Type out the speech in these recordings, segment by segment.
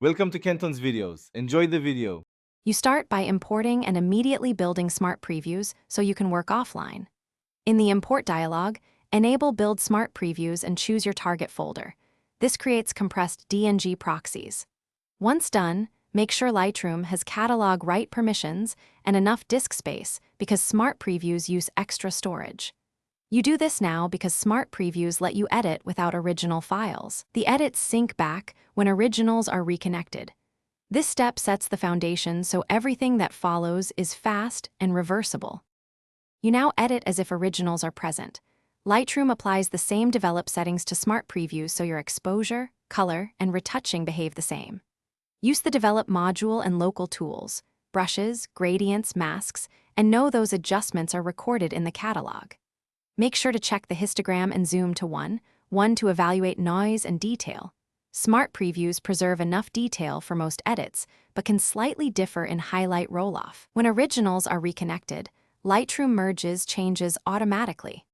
Welcome to Kenton's videos. Enjoy the video. You start by importing and immediately building smart previews so you can work offline. In the Import dialog, enable Build Smart Previews and choose your target folder. This creates compressed DNG proxies. Once done, make sure Lightroom has catalog write permissions and enough disk space because smart previews use extra storage. You do this now because smart previews let you edit without original files. The edits sync back when originals are reconnected. This step sets the foundation so everything that follows is fast and reversible. You now edit as if originals are present. Lightroom applies the same develop settings to smart previews so your exposure, color, and retouching behave the same. Use the develop module and local tools, brushes, gradients, masks, and know those adjustments are recorded in the catalog. Make sure to check the histogram and zoom to 1 to evaluate noise and detail. Smart previews preserve enough detail for most edits, but can slightly differ in highlight roll-off. When originals are reconnected, Lightroom merges changes automatically.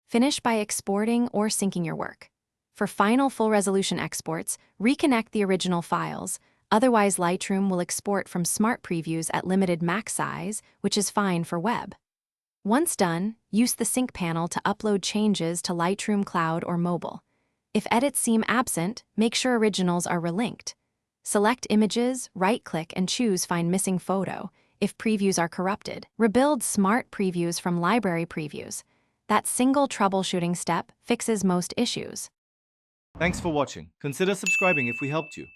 Finish by exporting or syncing your work. For final full-resolution exports, reconnect the original files, otherwise Lightroom will export from smart previews at limited max size, which is fine for web. Once done, use the Sync panel to upload changes to Lightroom Cloud or mobile. If edits seem absent, make sure originals are relinked. Select Images, right-click, and choose Find Missing Photo if previews are corrupted. Rebuild smart previews from library previews. That single troubleshooting step fixes most issues. Thanks for watching. Consider subscribing if we helped you.